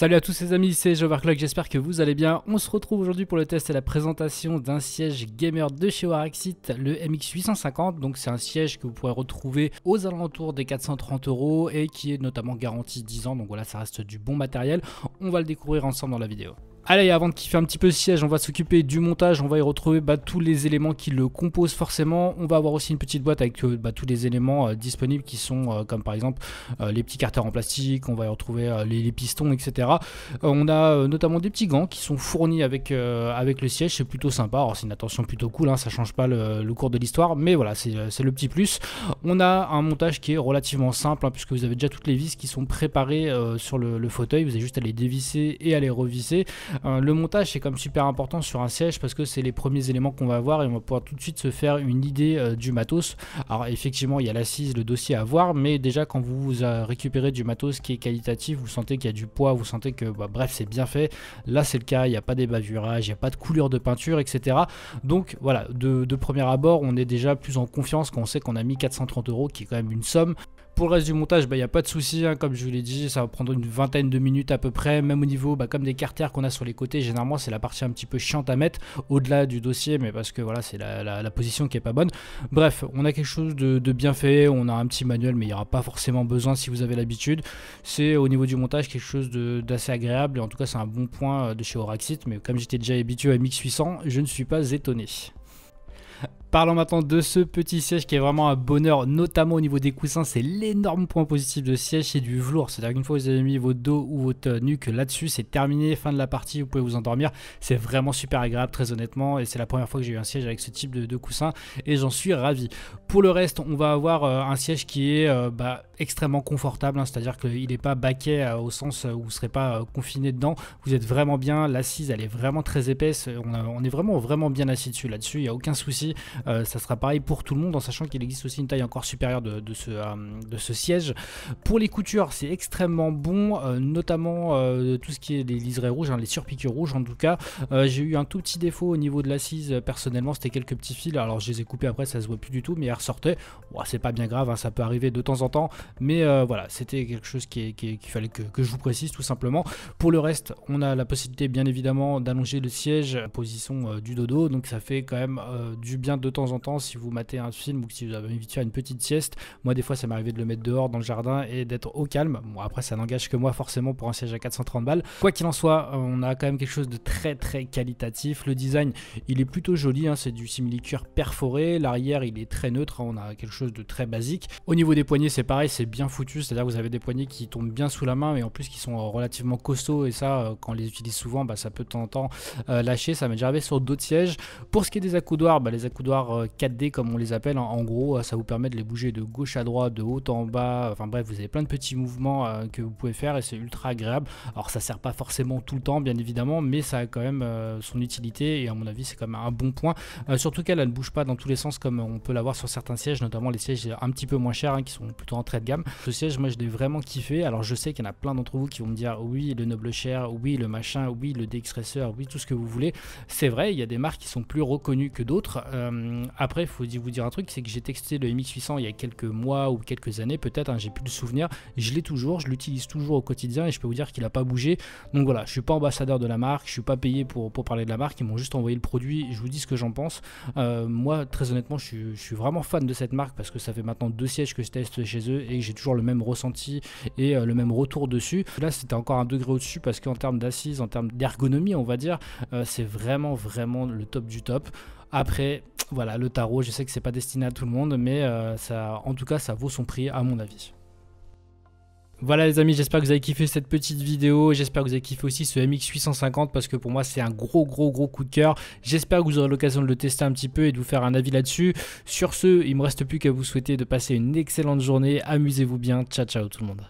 Salut à tous les amis, c'est Joverclock, j'espère que vous allez bien. On se retrouve aujourd'hui pour le test et la présentation d'un siège gamer de chez Warexit, le MX850. Donc c'est un siège que vous pourrez retrouver aux alentours des 430 € et qui est notamment garanti 10 ans. Donc voilà, ça reste du bon matériel. On va le découvrir ensemble dans la vidéo. Allez, avant de kiffer un petit peu ce siège, on va s'occuper du montage, on va y retrouver tous les éléments qui le composent forcément. On va avoir aussi une petite boîte avec tous les éléments disponibles qui sont comme par exemple les petits carters en plastique, on va y retrouver les pistons, etc. On a notamment des petits gants qui sont fournis avec le siège, c'est plutôt sympa. Alors c'est une attention plutôt cool, hein, ça change pas le cours de l'histoire, mais voilà, c'est le petit plus. On a un montage qui est relativement simple, hein, puisque vous avez déjà toutes les vis qui sont préparées sur le fauteuil, vous avez juste à les dévisser et à les revisser. Le montage c'est quand même super important sur un siège parce que c'est les premiers éléments qu'on va voir et on va pouvoir tout de suite se faire une idée du matos. Alors effectivement il y a l'assise, le dossier à voir, mais déjà quand vous récupérez du matos qui est qualitatif, vous sentez qu'il y a du poids, vous sentez que bref c'est bien fait. Là c'est le cas, il n'y a pas d'ébavurage, il n'y a pas de coulure de peinture, etc. Donc voilà, de premier abord on est déjà plus en confiance quand on sait qu'on a mis 430 € qui est quand même une somme. Pour le reste du montage, il n'y a pas de souci, hein, comme je vous l'ai dit, ça va prendre une vingtaine de minutes à peu près, même au niveau, comme des carters qu'on a sur les côtés, généralement c'est la partie un petit peu chiante à mettre, au-delà du dossier, mais parce que voilà, c'est la position qui est pas bonne. Bref, on a quelque chose de bien fait, on a un petit manuel, mais il n'y aura pas forcément besoin si vous avez l'habitude. C'est au niveau du montage quelque chose d'assez agréable, et en tout cas c'est un bon point de chez Warexit, mais comme j'étais déjà habitué à MX800, je ne suis pas étonné. Parlons maintenant de ce petit siège qui est vraiment un bonheur, notamment au niveau des coussins. C'est l'énorme point positif de ce siège, c'est du velours. C'est-à-dire qu'une fois que vous avez mis votre dos ou votre nuque là-dessus, c'est terminé, fin de la partie, vous pouvez vous endormir. C'est vraiment super agréable, très honnêtement, et c'est la première fois que j'ai eu un siège avec ce type de coussin, et j'en suis ravi. Pour le reste, on va avoir un siège qui est extrêmement confortable, hein, c'est-à-dire qu'il n'est pas baquet au sens où vous ne serez pas confiné dedans. Vous êtes vraiment bien, l'assise elle est vraiment très épaisse, on est vraiment bien assis dessus, il n'y a aucun souci. Ça sera pareil pour tout le monde en sachant qu'il existe aussi une taille encore supérieure de ce siège. Pour les coutures c'est extrêmement bon, notamment tout ce qui est les liserés rouges, hein, les surpiqûres rouges en tout cas. J'ai eu un tout petit défaut au niveau de l'assise personnellement, c'était quelques petits fils, alors je les ai coupés après, ça se voit plus du tout, mais ils ressortaient. Bon, c'est pas bien grave, hein, ça peut arriver de temps en temps, mais voilà, c'était quelque chose qu'il fallait que je vous précise tout simplement. Pour le reste, on a la possibilité bien évidemment d'allonger le siège en position du dodo, donc ça fait quand même du bien de temps en temps si vous matez un film ou si vous avez envie de faire une petite sieste. Moi des fois ça m'est arrivé de le mettre dehors dans le jardin et d'être au calme. Bon après ça n'engage que moi forcément pour un siège à 430 balles. Quoi qu'il en soit, on a quand même quelque chose de très qualitatif. Le design il est plutôt joli, hein, c'est du simili-cuir perforé. L'arrière il est très neutre, hein, on a quelque chose de très basique. Au niveau des poignets c'est pareil, c'est bien foutu, c'est à dire que vous avez des poignets qui tombent bien sous la main et en plus qui sont relativement costauds, et ça quand on les utilise souvent ça peut de temps en temps lâcher. Ça m'est déjà arrivé sur d'autres sièges. Pour ce qui est des accoudoirs, les accoudoirs 4D comme on les appelle, en gros ça vous permet de les bouger de gauche à droite, de haut en bas, enfin bref vous avez plein de petits mouvements que vous pouvez faire et c'est ultra agréable. Alors ça sert pas forcément tout le temps bien évidemment, mais ça a quand même son utilité et à mon avis c'est quand même un bon point, surtout qu'elle ne bouge pas dans tous les sens comme on peut l'avoir sur certains sièges, notamment les sièges un petit peu moins chers, hein, qui sont plutôt en trait de gamme. Ce siège moi je l'ai vraiment kiffé. Alors je sais qu'il y en a plein d'entre vous qui vont me dire oui le Noble Chair, oui le machin, oui le DX Racer, oui tout ce que vous voulez. C'est vrai, il y a des marques qui sont plus reconnues que d'autres. Après, il faut vous dire un truc, c'est que j'ai testé le MX800 il y a quelques mois ou quelques années, peut-être, hein, j'ai plus le souvenir. Je l'ai toujours, je l'utilise toujours au quotidien et je peux vous dire qu'il n'a pas bougé. Donc voilà, je suis pas ambassadeur de la marque, je suis pas payé pour parler de la marque, ils m'ont juste envoyé le produit, je vous dis ce que j'en pense. Moi, très honnêtement, je suis vraiment fan de cette marque parce que ça fait maintenant 2 sièges que je teste chez eux et j'ai toujours le même ressenti et le même retour dessus. Là, c'était encore un degré au-dessus parce qu'en termes d'assises, en termes d'ergonomie, on va dire, c'est vraiment le top du top. Après, voilà, le tarot, je sais que c'est pas destiné à tout le monde, mais en tout cas, ça vaut son prix à mon avis. Voilà les amis, j'espère que vous avez kiffé cette petite vidéo, j'espère que vous avez kiffé aussi ce MX850 parce que pour moi c'est un gros coup de cœur. J'espère que vous aurez l'occasion de le tester un petit peu et de vous faire un avis là-dessus. Sur ce, il me reste plus qu'à vous souhaiter de passer une excellente journée, amusez-vous bien, ciao tout le monde.